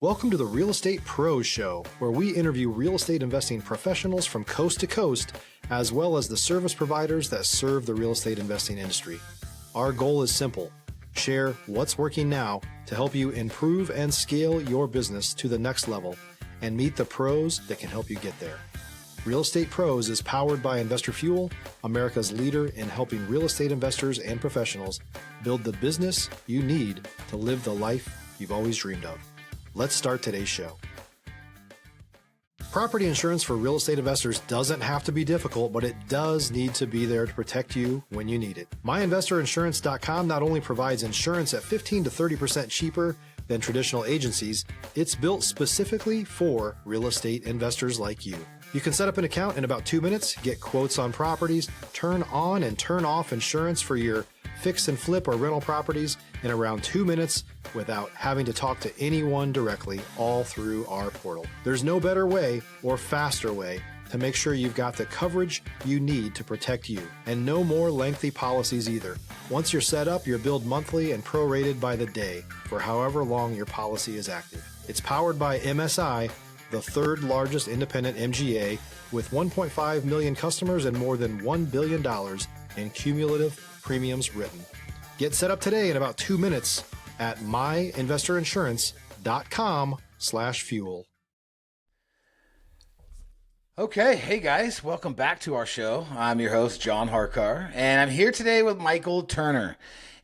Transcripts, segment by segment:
Welcome to the Real Estate Pros Show, where we interview real estate investing professionals from coast to coast, as well as the service providers that serve the real estate investing industry. Our goal is simple: share what's working now to help you improve and scale your business to the next level and meet the pros that can help you get there. Real Estate Pros is powered by Investor Fuel, America's leader in helping real estate investors and professionals build the business you need to live the life you've always dreamed of. Let's start today's show. Property insurance for real estate investors doesn't have to be difficult, but it does need to be there to protect you when you need it. MyInvestorInsurance.com not only provides insurance at 15 to 30% cheaper than traditional agencies, it's built specifically for real estate investors like you. You can set up an account in about 2 minutes, get quotes on properties, turn on and turn off insurance for your fix and flip or rental properties in around 2 minutes without having to talk to anyone directly, all through our portal. There's no better way or faster way to make sure you've got the coverage you need to protect you, and no more lengthy policies either. Once you're set up, you're billed monthly and prorated by the day for however long your policy is active. It's powered by MSI, the third largest independent MGA, with 1.5 million customers and more than $1 billion in cumulative premiums written. Get set up today in about 2 minutes at myinvestorinsurance.com/fuel. Okay, hey guys, welcome back to our show. I'm your host, John Harcar, and I'm here today with Michael Turner.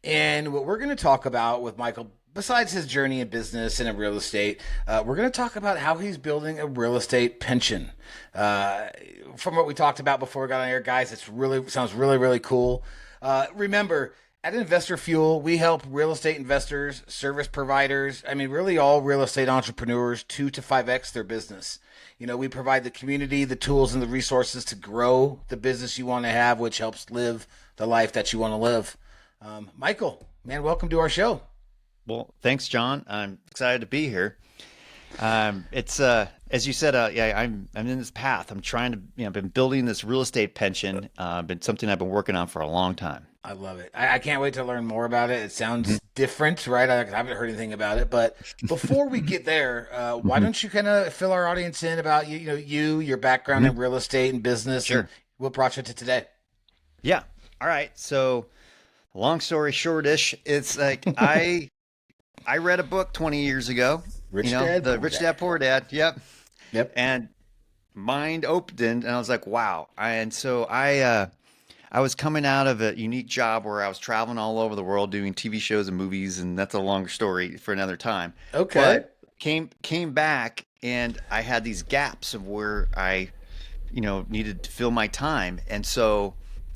And what we're going to talk about with Michael, besides his journey in business and in real estate, we're going to talk about how he's building a real estate pension. From what we talked about before we got on air, guys, sounds really cool. Remember, at Investor Fuel, we help real estate investors, service providers, really all real estate entrepreneurs 2 to 5x their business. You know, we provide the community, the tools, and the resources to grow the business you want to have, which helps live the life that you want to live. Michael, man, welcome to our show. Well, thanks, John. I'm excited to be here. It's as you said, I'm in this path. I'm trying to, I've been building this real estate pension. Been something I've been working on for a long time. I love it. I can't wait to learn more about it. It sounds different, right? I haven't heard anything about it. But before we get there, why don't you kind of fill our audience in about your background in real estate and business, Sure. and what brought you to today? Yeah. All right. So, long story shortish, it's like I read a book 20 years ago. Rich Dad Poor Dad. Yep. And mind opened, and I was like, wow. I was coming out of a unique job where I was traveling all over the world doing TV shows and movies, and that's a longer story for another time. Okay. But came back, and I had these gaps of where I, needed to fill my time. And so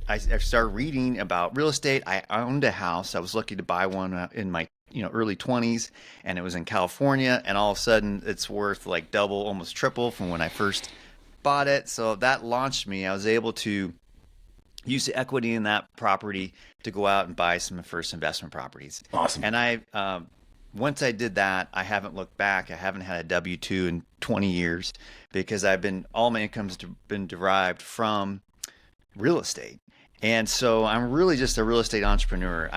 I started reading about real estate. I owned a house. I was lucky to buy one in my early 20s, and it was in California, and all of a sudden it's worth like double, almost triple from when I first bought it. So that launched me. I was able to use the equity in that property to go out and buy some first investment properties. Awesome. And once I did that, I haven't looked back. I haven't had a W-2 in 20 years because all my income's been derived from real estate. And so I'm really just a real estate entrepreneur.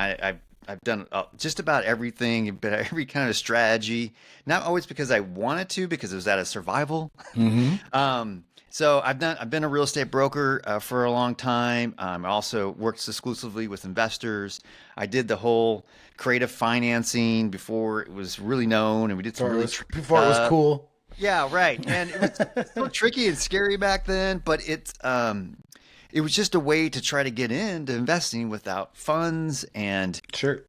I've done just about everything, but every kind of strategy, not always because I wanted to, because it was out of survival. Mm-hmm. So I've been a real estate broker for a long time. I also worked exclusively with investors. I did the whole creative financing before it was really known, and we did some before it was cool. Yeah, right. And it was so tricky and scary back then, but it was just a way to try to get into investing without funds. And sure,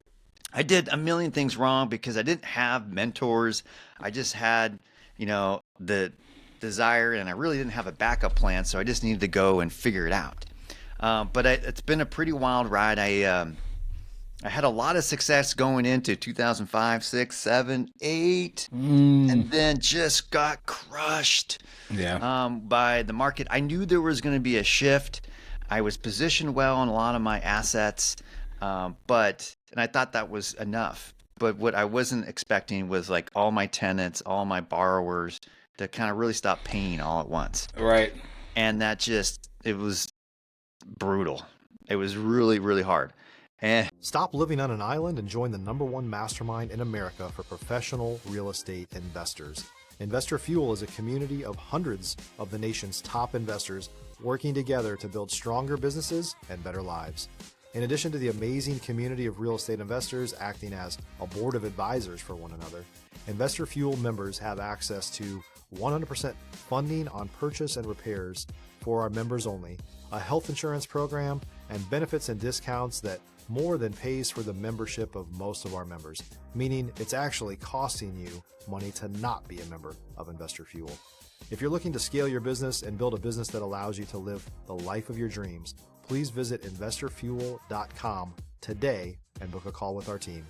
I did a million things wrong because I didn't have mentors. I just had, the desire, and I really didn't have a backup plan. So I just needed to go and figure it out. But it's been a pretty wild ride. I had a lot of success going into 2005, 6, 7, 8, and then just got crushed by the market. I knew there was going to be a shift. I was positioned well on a lot of my assets, and I thought that was enough. But what I wasn't expecting was like all my tenants, all my borrowers to kind of really stop paying all at once. Right. And it was brutal. It was really, really hard. And Stop living on an island and join the #1 mastermind in America for professional real estate investors. Investor Fuel is a community of hundreds of the nation's top investors working together to build stronger businesses and better lives. In addition to the amazing community of real estate investors acting as a board of advisors for one another, Investor Fuel members have access to 100% funding on purchase and repairs for our members only, a health insurance program, and benefits and discounts that more than pays for the membership of most of our members, meaning it's actually costing you money to not be a member of Investor Fuel. If you're looking to scale your business and build a business that allows you to live the life of your dreams, please visit investorfuel.com today and book a call with our team.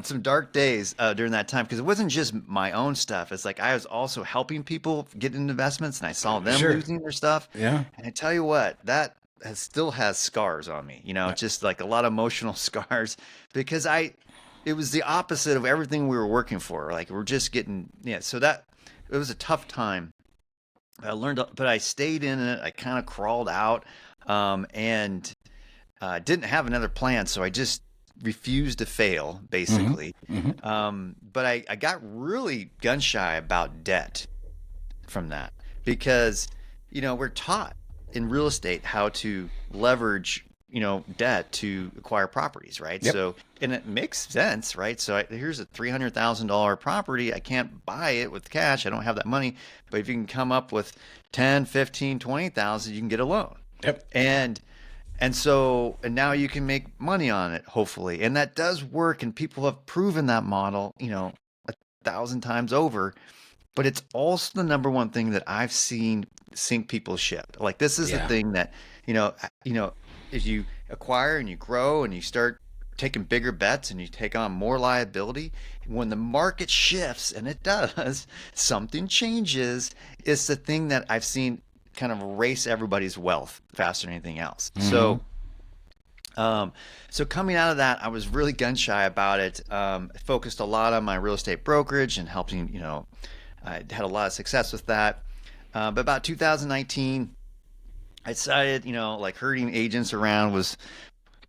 some dark days during that time, because it wasn't just my own stuff. It's like I was also helping people get into investments, and I saw them losing their stuff. Yeah. And I tell you what, that still has scars on me, just like a lot of emotional scars, because it was the opposite of everything we were working for. Like we're just getting, so that it was a tough time. I learned, but I stayed in it. I kind of crawled out, and didn't have another plan. So I just refused to fail, basically. But I got really gun shy about debt from that, because, we're taught in real estate how to leverage, debt to acquire properties, right? Yep. So, and it makes sense, right? So here's a $300,000 property. I can't buy it with cash. I don't have that money. But if you can come up with 10, 15, 20,000, you can get a loan. Yep. And now you can make money on it, hopefully. And that does work. And people have proven that model, 1,000 times over. But it's also the #1 thing that I've seen sink people's ship. Like this is the thing that, as you acquire and you grow and you start taking bigger bets and you take on more liability, when the market shifts, and it does, something changes. It's the thing that I've seen kind of erase everybody's wealth faster than anything else. So coming out of that, I was really gun shy about it. I focused a lot on my real estate brokerage and helping, I had a lot of success with that. But about 2019, I decided, like herding agents around was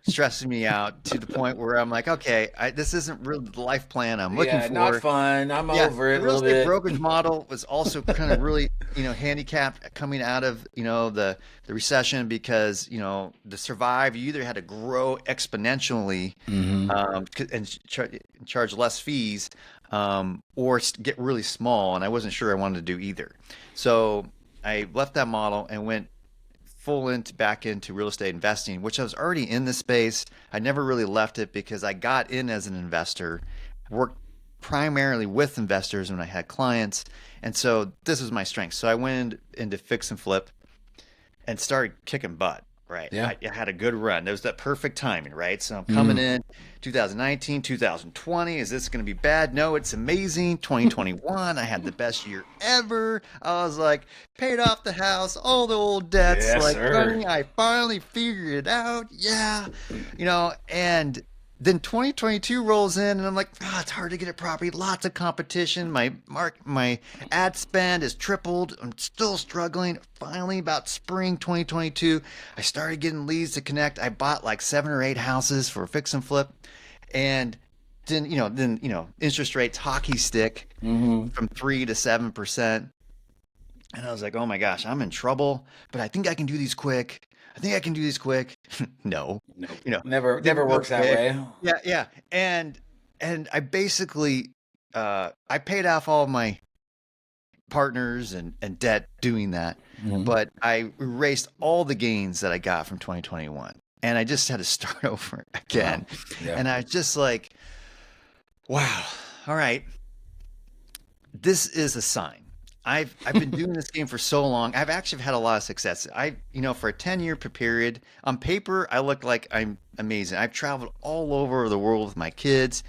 stressing me out to the point where I'm like, okay, this isn't really the life plan I'm looking for. Not fun. I'm over it a little bit. The real estate brokerage model was also kind of really, handicapped coming out of, the recession, because, to survive, you either had to grow exponentially and charge less fees, or get really small. And I wasn't sure I wanted to do either. So I left that model and went back into real estate investing, which I was already in the space. I never really left it because I got in as an investor, worked primarily with investors when I had clients. And so this was my strength. So I went into fix and flip and started kicking butt. Right. Yeah. I had a good run. There was that perfect timing, right? So I'm coming in 2019, 2020. Is this going to be bad? No, it's amazing. 2021, I had the best year ever. I was like, paid off the house, all the old debts. Yes, like, sir. honey, I finally figured it out. Yeah. And then 2022 rolls in, and I'm like, it's hard to get a property. Lots of competition. My ad spend is tripled. I'm still struggling. Finally, about spring 2022, I started getting leads to connect. I bought like 7 or 8 houses for fix and flip, and then interest rates hockey stick from 3 to 7%. And I was like, oh my gosh, I'm in trouble. But I think I can do these quick. No, never works that way. Yeah. And I basically, I paid off all of my partners and debt doing that, but I erased all the gains that I got from 2021, and I just had to start over again. Wow. Yeah. And I was just like, wow, all right, this is a sign. I've been doing this game for so long. I've actually had a lot of success. For a 10-year period, on paper, I look like I'm amazing. I've traveled all over the world with my kids.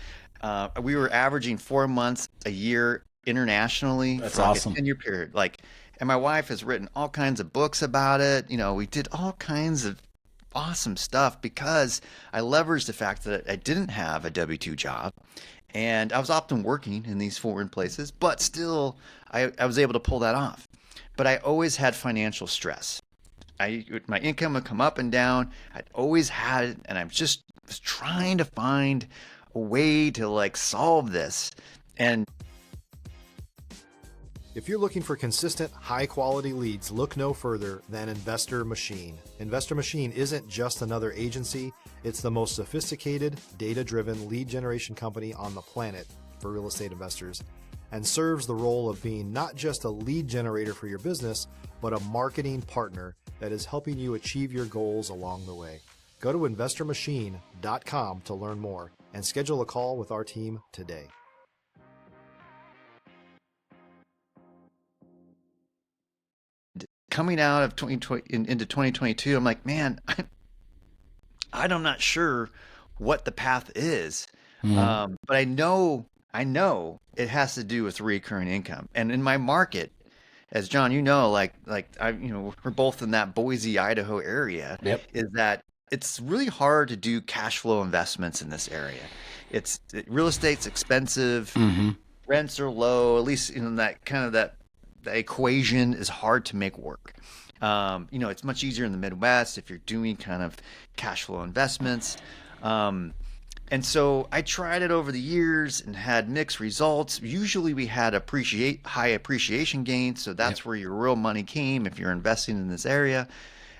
We were averaging 4 months a year internationally. That's for awesome. A 10-year period. And my wife has written all kinds of books about it. We did all kinds of awesome stuff because I leveraged the fact that I didn't have a W-2 job. And I was often working in these foreign places, but still I was able to pull that off. But I always had financial stress. my income would come up and down. I'd always had it, and I'm just was trying to find a way to like solve this. And if you're looking for consistent, high-quality leads, look no further than Investor Machine. Investor Machine isn't just another agency. It's the most sophisticated, data-driven lead generation company on the planet for real estate investors, and serves the role of being not just a lead generator for your business, but a marketing partner that is helping you achieve your goals along the way. Go to investormachine.com to learn more and schedule a call with our team today. coming out of 2020 into 2022, I'm like, man, I'm not sure what the path is. But I know it has to do with recurring income. And in my market, as John, like we're both in that Boise, Idaho area. Yep. Is that it's really hard to do cash flow investments in this area. Real estate's expensive. Rents are low. At least that equation is hard to make work. It's much easier in the Midwest if you're doing kind of cash flow investments. And so I tried it over the years and had mixed results. Usually we had high appreciation gains. So that's where your real money came if you're investing in this area.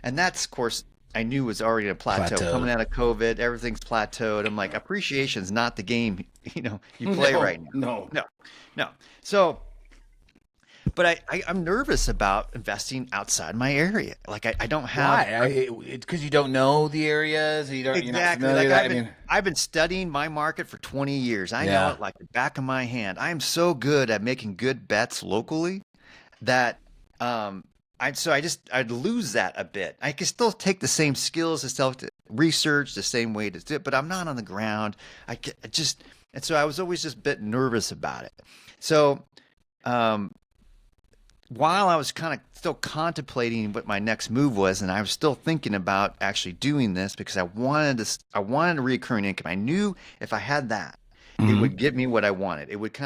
And that's, of course, I knew was already a plateau. Coming out of COVID, everything's plateaued. I'm like, appreciation is not the game, you play right now. No. So, but I'm nervous about investing outside my area. Like I don't have. Why? Because you don't know the areas. Exactly. You're not familiar with I've been studying my market for 20 years. I know it like the back of my hand. I am so good at making good bets locally that I'd lose that a bit. I can still take the same skills and self research the same way to do it, but I'm not on the ground. And so I was always just a bit nervous about it. So, while I was kind of still contemplating what my next move was, and I was still thinking about actually doing this because I wanted a recurring income. I knew if I had that, it would get me what I wanted. It would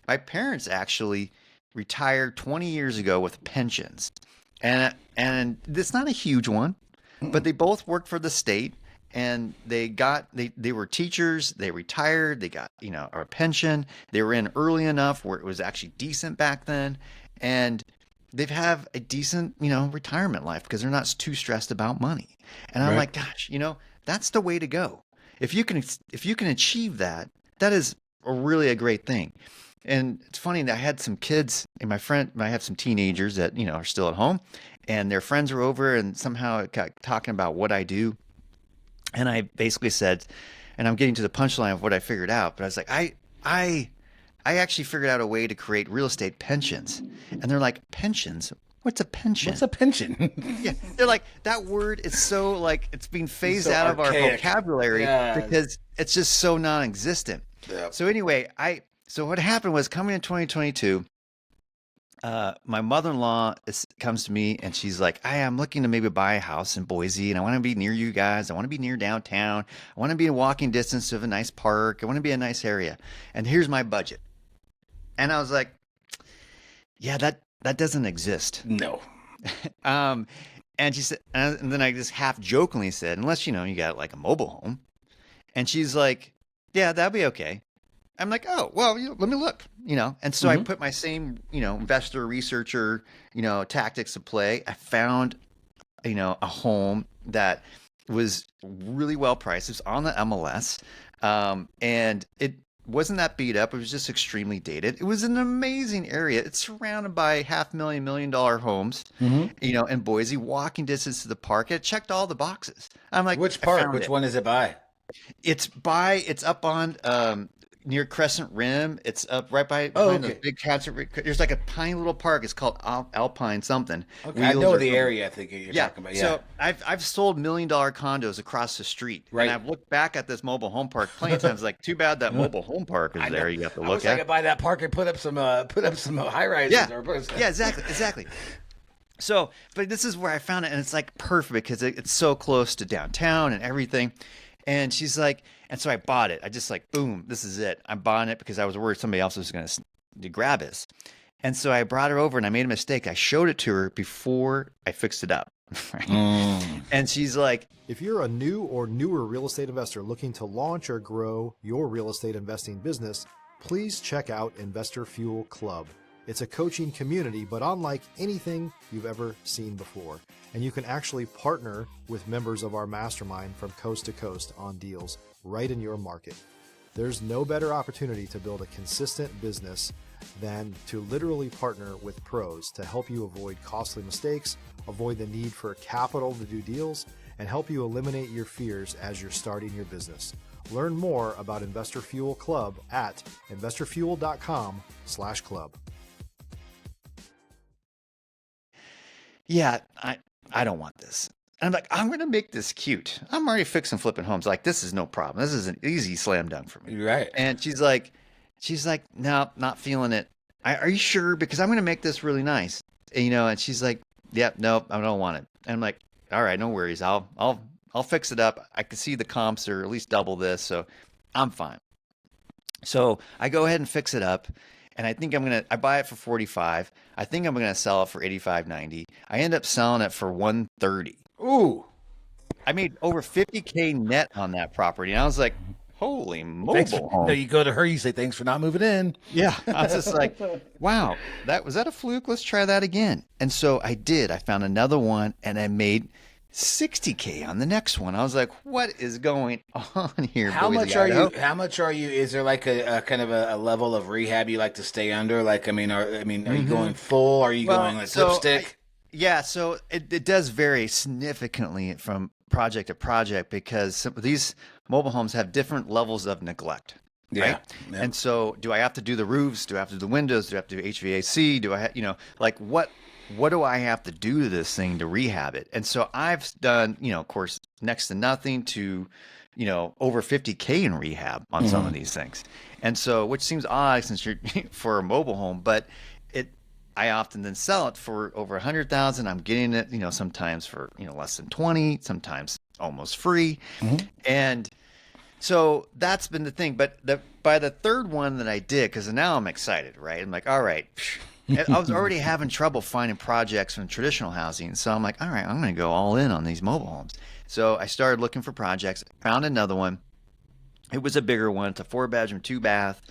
my parents actually retired 20 years ago with pensions. And it's not a huge one, but they both worked for the state, and they were teachers. They retired. They got, a pension. They were in early enough where it was actually decent back then. And they've have a decent, retirement life because they're not too stressed about money. And I'm like, gosh, that's the way to go. If you can achieve that, that is really a great thing. And it's funny that I had some kids and I have some teenagers that, are still at home, and their friends were over, and somehow it got talking about what I do. And I basically said, and I'm getting to the punchline of what I figured out, but I was like, I actually figured out a way to create real estate pensions. And they're like, pensions? What's a pension? What's a pension? Yeah. They're like, that word is so like, it's being phased out of our archaic vocabulary because it's just so non-existent. Yeah. So anyway, so what happened was coming in 2022, my mother-in-law comes to me and she's like, I'm looking to maybe buy a house in Boise, and I want to be near you guys. I want to be near downtown. I want to be in walking distance of a nice park. I want to be in a nice area. And here's my budget. And I was like, yeah, that doesn't exist. No. And she said, and then I just half jokingly said, unless, you got like a mobile home. And she's like, yeah, that'd be okay. I'm like, oh, well, let me look, And so I put my same, investor researcher, tactics to play. I found, a home that was really well priced. It was on the MLS. And it wasn't that beat up. It was just extremely dated. It was an amazing area. It's surrounded by $500,000 million homes, in Boise, walking distance to the park. It checked all the boxes. I'm like, which park? Which one is it by? It's up on, near Crescent Rim. It's up right behind the big concert. There's like a tiny little park. It's called Alpine something. Okay, I know the area I think you're talking about. Yeah. So I've sold $1 million condos across the street. Right. And I've looked back at this mobile home park plenty of times. Like, too bad that mobile home park is there. You have to look at. I could buy that park and put up some high rises. Yeah, exactly. So, but this is where I found it, and it's like perfect because it's so close to downtown and everything. And she's like, and so I bought it. I just like, boom, this is it. I'm buying it because I was worried somebody else was going to grab it. And so I brought her over, and I made a mistake. I showed it to her before I fixed it up. Right? Mm. And she's like, If you're a new or newer real estate investor looking to launch or grow your real estate investing business, please check out Investor Fuel Club. It's a coaching community, but unlike anything you've ever seen before. And you can actually partner with members of our mastermind from coast to coast on deals right in your market. There's no better opportunity to build a consistent business than to literally partner with pros to help you avoid costly mistakes, avoid the need for capital to do deals, and help you eliminate your fears as you're starting your business. Learn more about Investor Fuel Club at investorfuel.com/club. yeah, I don't want this. And I'm like, I'm going to make this cute. I'm already fixing flipping homes. Like, this is no problem. This is an easy slam dunk for me. You're right. And she's like, no, not feeling it. Are you sure? Because I'm going to make this really nice. And, and she's like, yep, no, I don't want it. And I'm like, all right, no worries. I'll fix it up. I can see the comps are at least double this, so I'm fine. So I go ahead and fix it up. And I think I buy it for 45. I think I'm going to sell it for 85.90. I end up selling it for 130. Ooh. I made over 50K net on that property. And I was like, holy mobile home. No, you go to her, you say, thanks for not moving in. Yeah. I was just like, wow, was that a fluke? Let's try that again. And so I did. I found another one and I made 60K on the next one. I was like, what is going on here? How much are you, is there like a kind of a level of rehab you like to stay under? Like, are you going full? Are you going like lipstick? Yeah, so it does vary significantly from project to project because some of these mobile homes have different levels of neglect. Yeah. Right? Yeah. And so do I have to do the roofs? Do I have to do the windows? Do I have to do HVAC? Do I have, like what do I have to do to this thing to rehab it? And so I've done, of course, next to nothing to, over 50K in rehab on some of these things. And so, which seems odd since you're for a mobile home, but I often then sell it for over 100,000. I'm getting it, sometimes for, less than 20, sometimes almost free. Mm-hmm. And so that's been the thing. But by the third one that I did, because now I'm excited, right? I'm like, all right. I was already having trouble finding projects from traditional housing. So I'm like, all right, I'm going to go all in on these mobile homes. So I started looking for projects, found another one. It was a bigger one. It's a 4-bedroom, 2-bath.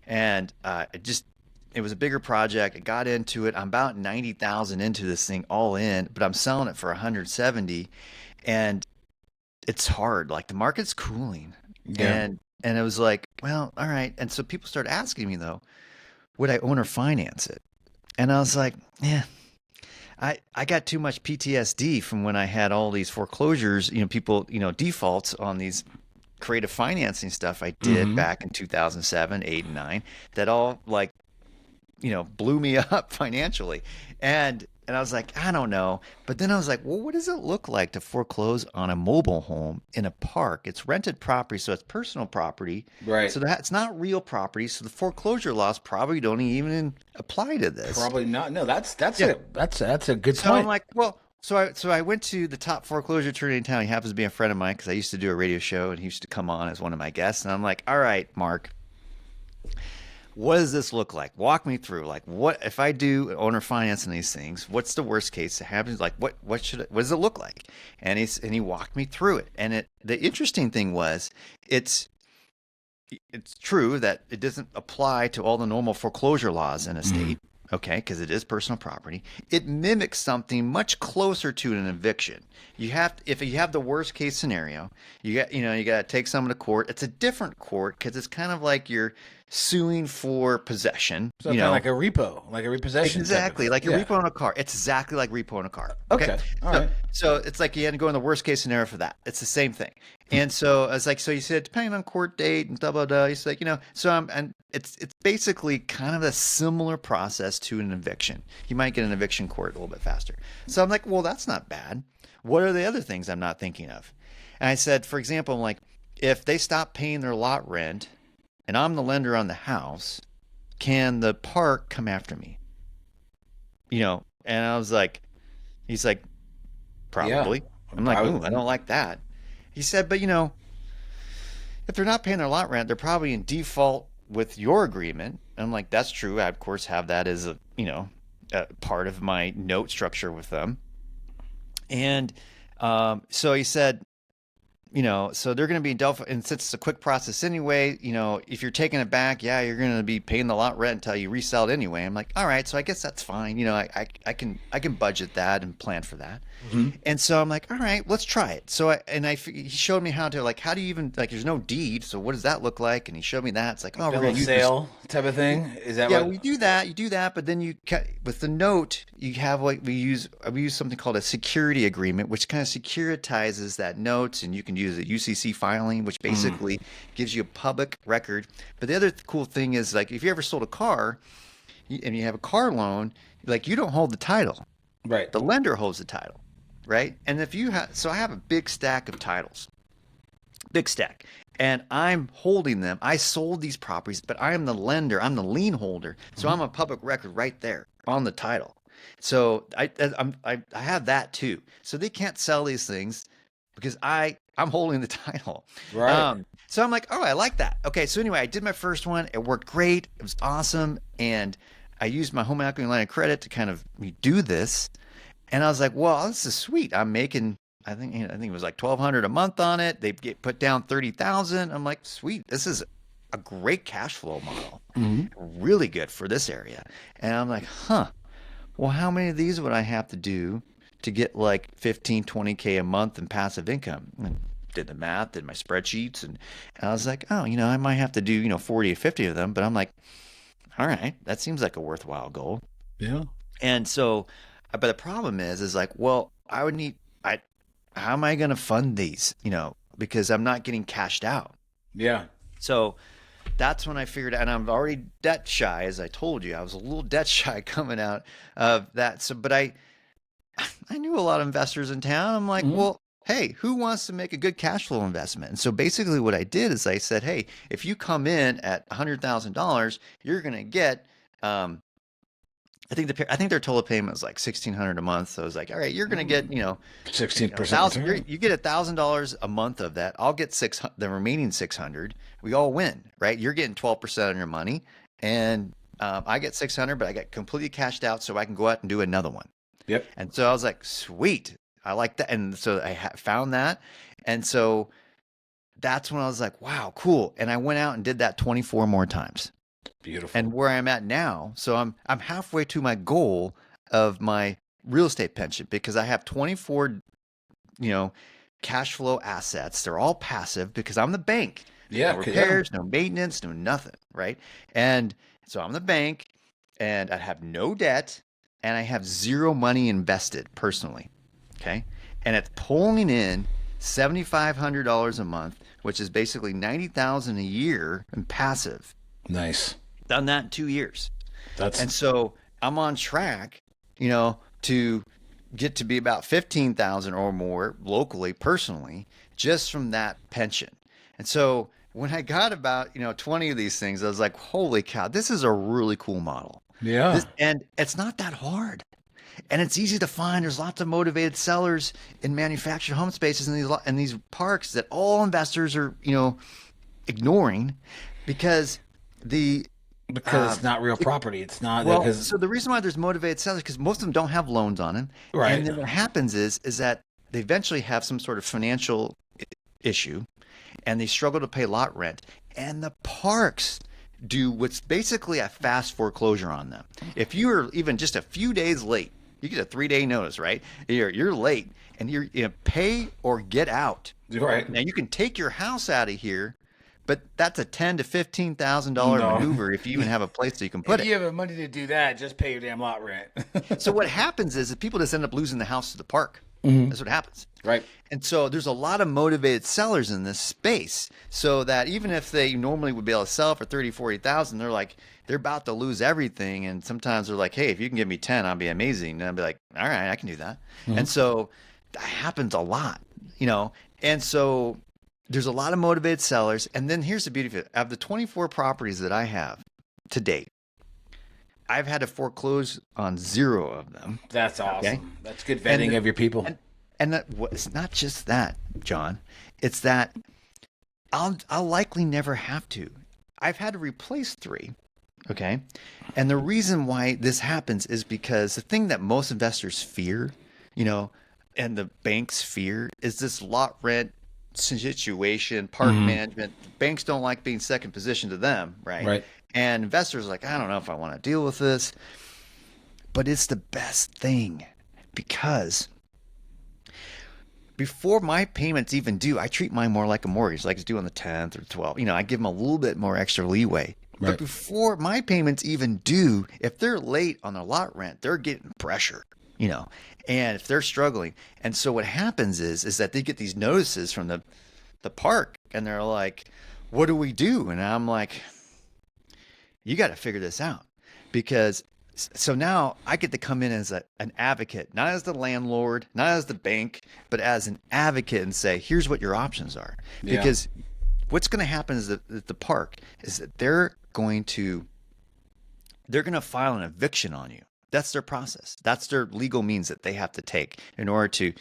And it was a bigger project. I got into it. I'm about 90,000 into this thing all in, but I'm selling it for 170. And it's hard. Like the market's cooling. Yeah. And it was like, well, all right. And so people started asking me though, would I own or finance it? And I was like, yeah, I got too much PTSD from when I had all these foreclosures, people, defaults on these creative financing stuff I did back in 2007, 8, and 9 that all like, blew me up financially. And I was like, I don't know. But then I was like, well, what does it look like to foreclose on a mobile home in a park? It's rented property, so it's personal property. Right. So it's not real property. So the foreclosure laws probably don't even apply to this. Probably not. No, that's a good point. So I'm like, well, so I went to the top foreclosure attorney in town. He happens to be a friend of mine because I used to do a radio show and he used to come on as one of my guests. And I'm like, all right, Mark, what does this look like? Walk me through. Like, what if I do owner financing these things? What's the worst case that happens? Like, what does it look like? And he walked me through it. And the interesting thing was, it's true that it doesn't apply to all the normal foreclosure laws in a state. Okay, because it is personal property. It mimics something much closer to an eviction. If you have the worst case scenario, you got to take someone to court. It's a different court because it's kind of like you're suing for possession. So kind of like a repo, like a repossession. Exactly, like a repo on a car. It's exactly like repo on a car. Okay. All right. So it's like you had to go in the worst case scenario for that. It's the same thing. And so I was like, so you said depending on court date and blah blah blah. He's like, and it's basically kind of a similar process to an eviction. You might get an eviction court a little bit faster. So I'm like, well, that's not bad. What are the other things I'm not thinking of? And I said, for example, I'm like, if they stop paying their lot rent and I'm the lender on the house, can the park come after me? And I was like, he's like, probably. Yeah, I'm like, ooh, I don't like that. He said, but if they're not paying their lot rent, they're probably in default with your agreement. And I'm like, that's true. I of course have that as a part of my note structure with them. And so he said, so they're going to be in Delphi, and since it's a quick process anyway, if you're taking it back, yeah, you're going to be paying the lot rent until you resell it anyway. I'm like, all right, so I guess that's fine. I can budget that and plan for that. Mm-hmm. And so I'm like, all right, let's try it. So he showed me how do you even, like, there's no deed. So what does that look like? And he showed me that. It's like, oh, we're going to use sale type of thing. Is that yeah, what? we do that. You do that, but then with the note, you have we use something called a security agreement, which kind of securitizes that note, and you can use a UCC filing, which basically gives you a public record. But the other cool thing is, like, if you ever sold a car and you have a car loan, like, you don't hold the title, Right? the lender holds the title, right? And if you have, so I have a big stack of titles, big stack. And I'm holding them. I sold these properties, but I am the lender. I'm the lien holder. So I'm a public record right there on the title. So I have that too. So they can't sell these things because I'm holding the title. Right. So I'm like, oh, I like that. Okay. So anyway, I did my first one. It worked great. It was awesome. And I used my home equity line of credit to kind of do this. And I was like, well, this is sweet. I'm making, I think it was like $1,200 a month on it. They get put down $30,000. I'm like, sweet. This is a great cash flow model. Mm-hmm. Really good for this area. And I'm like, well, how many of these would I have to do to get like 15, 20K a month in passive income? And did the math, did my spreadsheets. And I was like, oh, I might have to do, 40 or 50 of them. But I'm like, all right, that seems like a worthwhile goal. Yeah. And so, but the problem is like, well, how am I going to fund these? Because I'm not getting cashed out. Yeah. So that's when I figured out, and I'm already debt shy, as I told you. I was a little debt shy coming out of that. So, but I knew a lot of investors in town. I'm like, well, hey, who wants to make a good cash flow investment? And so basically what I did is I said, hey, if you come in at $100,000, you're going to get, I think their total payment was like $1,600 a month. So I was like, all right, you're going to get, 16%. You get $1,000 a month of that. I'll get the remaining 600. We all win, right? You're getting 12% on your money, and I get 600, but I get completely cashed out, so I can go out and do another one. Yep. And so I was like, sweet, I like that. And so I found that, and so that's when I was like, wow, cool. And I went out and did that 24 more times. Beautiful. And where I'm at now, so I'm halfway to my goal of my real estate pension, because I have 24, cash flow assets. They're all passive because I'm the bank. Yeah. No repairs, no maintenance, no nothing, right? And so I'm the bank, and I have no debt, and I have zero money invested personally, okay? And it's pulling in $7,500 a month, which is basically $90,000 a year in passive. Nice. Done that in 2 years. And so I'm on track, to get to be about 15,000 or more locally, personally, just from that pension. And so when I got about, 20 of these things, I was like, holy cow, this is a really cool model. Yeah. And it's not that hard. And it's easy to find. There's lots of motivated sellers in manufactured home spaces in these parks that all investors are, ignoring because it's not real property. It's not. Well, so the reason why there's motivated sellers, because most of them don't have loans on them. Right. And then what happens is that they eventually have some sort of financial issue, and they struggle to pay lot rent. And the parks do what's basically a fast foreclosure on them. If you are even just a few days late, you get a 3-day notice, right? You're late, and you're pay or get out. Right. Now you can take your house out of here, but that's a $10,000 to $15,000 maneuver if you even have a place that you can put it. If you have the money to do that, just pay your damn lot rent. So what happens is that people just end up losing the house to the park. That's what happens. Right. And so there's a lot of motivated sellers in this space, so that even if they normally would be able to sell for 30, 40,000, they're about to lose everything. And sometimes they're like, hey, if you can give me 10, I'll be amazing. And I'll be like, all right, I can do that. And so that happens a lot, and so there's a lot of motivated sellers. And then here's the beauty of it. Of the 24 properties that I have to date, I've had to foreclose on 0 of them. That's awesome. Okay? That's good vetting of your people. And it's not just that, John. It's that I'll likely never have to. I've had to replace 3. Okay. And the reason why this happens is because the thing that most investors fear, and the bank's fear is this lot rent situation, park management. Banks don't like being second position to them, right? Right. And investors are like, I don't know if I want to deal with this, but it's the best thing because before my payments even due, I treat mine more like a mortgage, like it's due on the 10th or 12th. I give them a little bit more extra leeway. Right. But before my payments even due, if they're late on their lot rent, they're getting pressure, and if they're struggling. And so what happens is that they get these notices from the park and they're like, what do we do? And I'm like, you got to figure this out because so now I get to come in as an advocate, not as the landlord, not as the bank, but as an advocate and say, here's what your options are. Yeah. Because what's going to happen is that the park is that they're going to file an eviction on you. That's their process. That's their legal means that they have to take in order to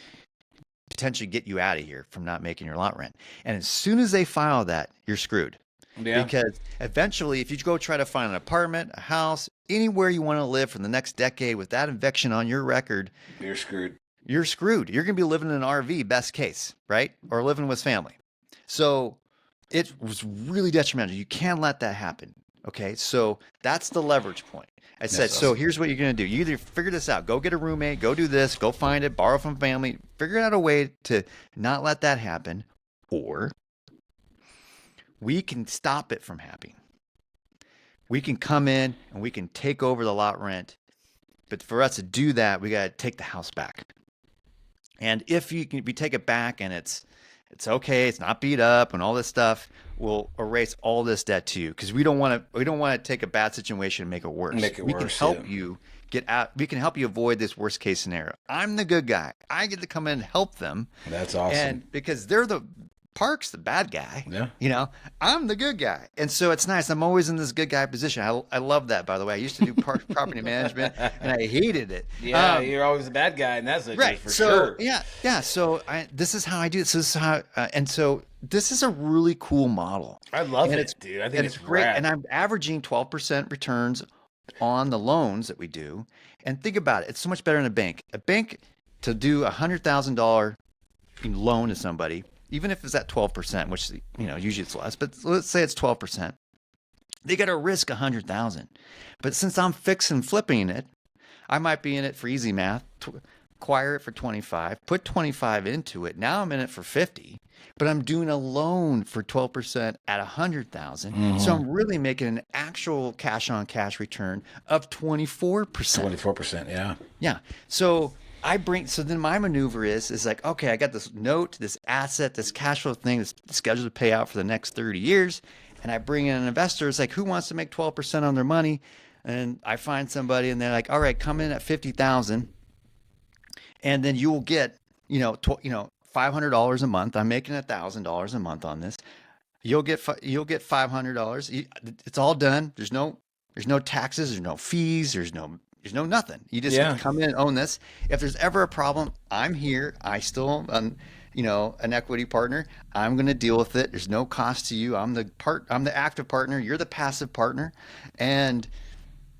potentially get you out of here from not making your lot rent. And as soon as they file that, you're screwed. Yeah. Because eventually, if you go try to find an apartment, a house, anywhere you want to live for the next decade with that eviction on your record, You're screwed. You're screwed. You're going to be living in an RV, best case, right? Or living with family. So it was really detrimental. You can't let that happen. Okay. So that's the leverage point. I said, so here's what you're going to do. You either figure this out, go get a roommate, go do this, go find it, borrow from family, figure out a way to not let that happen, or we can stop it from happening. We can come in and we can take over the lot rent. But for us to do that, we got to take the house back. And if we take it back and it's okay, it's not beat up and all this stuff, we'll erase all this debt to you because we don't want to take a bad situation and make it worse. We can help you get out. We can help you avoid this worst case scenario. I'm the good guy. I get to come in and help them. That's awesome. And because they're the park's the bad guy. Yeah. I'm the good guy. And so it's nice. I'm always in this good guy position. I love that, by the way. I used to do property management and I hated it. Yeah, you're always the bad guy, and that's right. For so, sure. Yeah. So this is how I do it. So this is how, and so this is a really cool model. I love it, dude. I think it's great. rad. And I'm averaging 12% returns on the loans that we do. And think about it. It's so much better than a bank. A bank to do $100,000 loan to somebody, even if it's at 12%, which, usually it's less, but let's say it's 12%, they got to risk 100,000. But since I'm fixing flipping it, I might be in it for easy math, acquire it for 25, put 25 into it. Now I'm in it for 50, but I'm doing a loan for 12% at 100,000. Mm-hmm. So I'm really making an actual cash on cash return of 24%. 24%. Yeah. Yeah. So then my maneuver is like, okay, I got this note, this asset, this cash flow thing that's scheduled to pay out for the next 30 years. And I bring in an investor. It's like, who wants to make 12% on their money? And I find somebody and they're like, all right, come in at 50,000 and then you will get, $500 a month. I'm making $1,000 a month on this. You'll get $500. It's all done. There's no taxes. There's no fees. There's no nothing. You just come in and own this. If there's ever a problem, I'm here. I still, an equity partner. I'm going to deal with it. There's no cost to you. I'm the active partner. You're the passive partner. And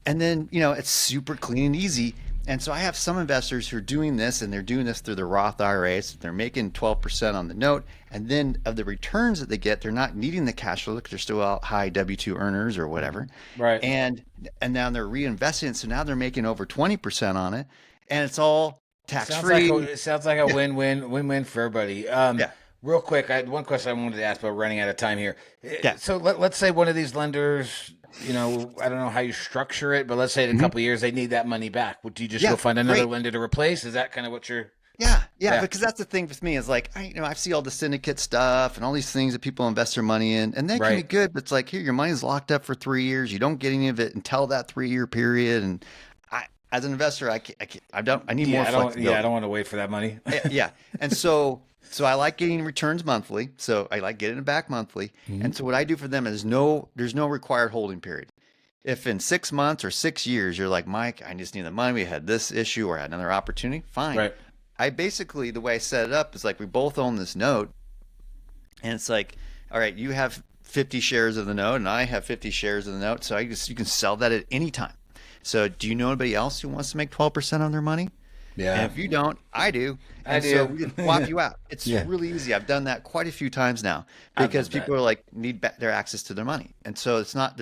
then, it's super clean and easy. And so I have some investors who are doing this, and they're doing this through their Roth IRAs. They're making 12% on the note. And then of the returns that they get, they're not needing the cash flow because they're still out high W-2 earners or whatever. Right. And now they're reinvesting it. So now they're making over 20% on it. And it's all tax-free. It sounds like a win-win for everybody. Real quick, I had one question I wanted to ask, but running out of time here. Yeah. So let's say one of these lenders, I don't know how you structure it, but let's say in a couple of years they need that money back. Would you just go find another lender to replace? Is that kind of what you're... Yeah, because that's the thing with me is like, I see all the syndicate stuff and all these things that people invest their money in, and that can be good, but it's like, here, your money's locked up for 3 years. You don't get any of it until that 3-year period. And as an investor, I need more flexibility. I don't want to wait for that money. Yeah. And so I like getting returns monthly. So I like getting it back monthly. Mm-hmm. And so what I do for them is there's no required holding period. If in 6 months or 6 years, you're like, Mike, I just need the money. We had this issue or had another opportunity. Fine. Right. I basically, the way I set it up is like, we both own this note. And it's like, all right, you have 50 shares of the note and I have 50 shares of the note. So you can sell that at any time. So do you know anybody else who wants to make 12% on their money? Yeah. And if you don't, I do. And I so do. we just swap you out. It's Yeah. really easy. I've done that quite a few times now I've because done that. people are like need their access to their money. And so it's not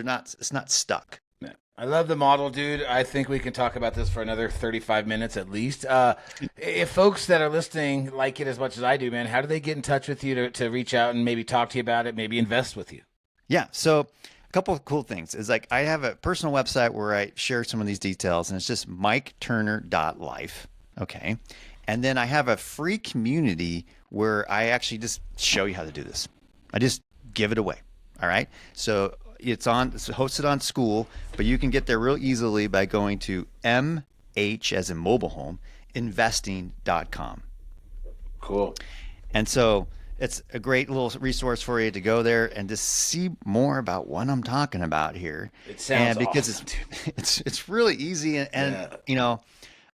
stuck. Yeah. I love the model, dude. I think we can talk about this for another 35 minutes at least. If folks that are listening like it as much as I do, man, how do they get in touch with you to reach out and maybe talk to you about it, maybe invest with you? Yeah. So a couple of cool things is like I have a personal website where I share some of these details, and it's just miketurner.life. Okay. And then I have a free community where I actually just show you how to do this. I just give it away. All right. So it's hosted on School, but you can get there real easily by going to MH as in mobile home investing.com. Cool. And so it's a great little resource for you to go there and just see more about what I'm talking about here. It sounds because awesome, it's really easy and you know,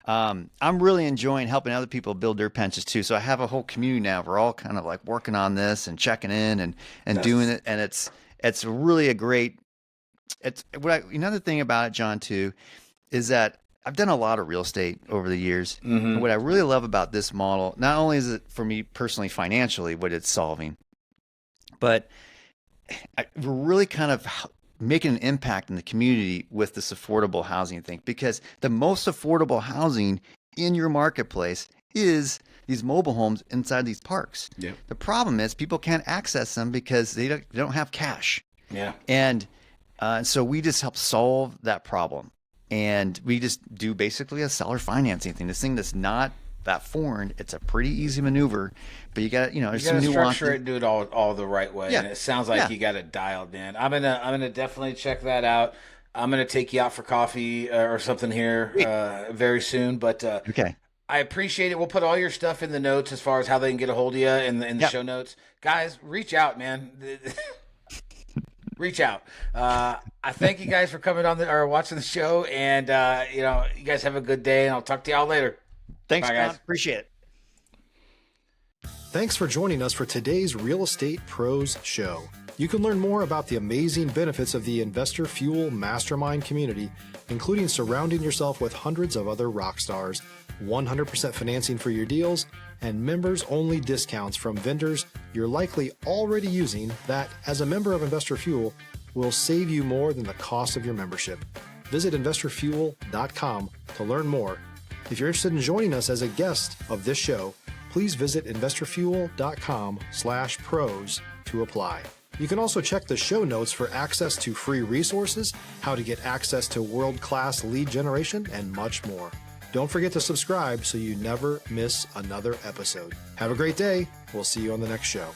I'm really enjoying helping other people build their pensions too. So I have a whole community now. We're all kind of like working on this and checking in and doing it. And it's really a great, another thing about it, John, too, is that I've done a lot of real estate over the years. Mm-hmm. And what I really love about this model, not only is it for me personally, financially, what it's solving, but we're really kind of making an impact in the community with this affordable housing thing, because the most affordable housing in your marketplace is these mobile homes inside these parks. Yep. The problem is people can't access them because they don't have cash. Yeah. And so we just help solve that problem. And we just do basically a seller financing thing. This thing that's not that foreign. It's a pretty easy maneuver, but you got, there's some nuance. Structure it and do it all the right way. Yeah. And it sounds like you got it dialed, man. I'm gonna definitely check that out. I'm gonna take you out for coffee or something here very soon. But Okay. I appreciate it. We'll put all your stuff in the notes as far as how they can get a hold of you in the show notes. Guys, reach out, man. Reach out. I thank you guys for coming on or watching the show, and you guys have a good day, and I'll talk to y'all later. Thanks, Bye, John. guys. Appreciate it. Thanks for joining us for today's Real Estate Pros Show. You can learn more about the amazing benefits of the Investor Fuel Mastermind community, including surrounding yourself with hundreds of other rock stars, 100% financing for your deals, and members-only discounts from vendors you're likely already using that, as a member of Investor Fuel, will save you more than the cost of your membership. Visit investorfuel.com to learn more. If you're interested in joining us as a guest of this show, please visit investorfuel.com/pros to apply. You can also check the show notes for access to free resources, how to get access to world-class lead generation, and much more. Don't forget to subscribe so you never miss another episode. Have a great day. We'll see you on the next show.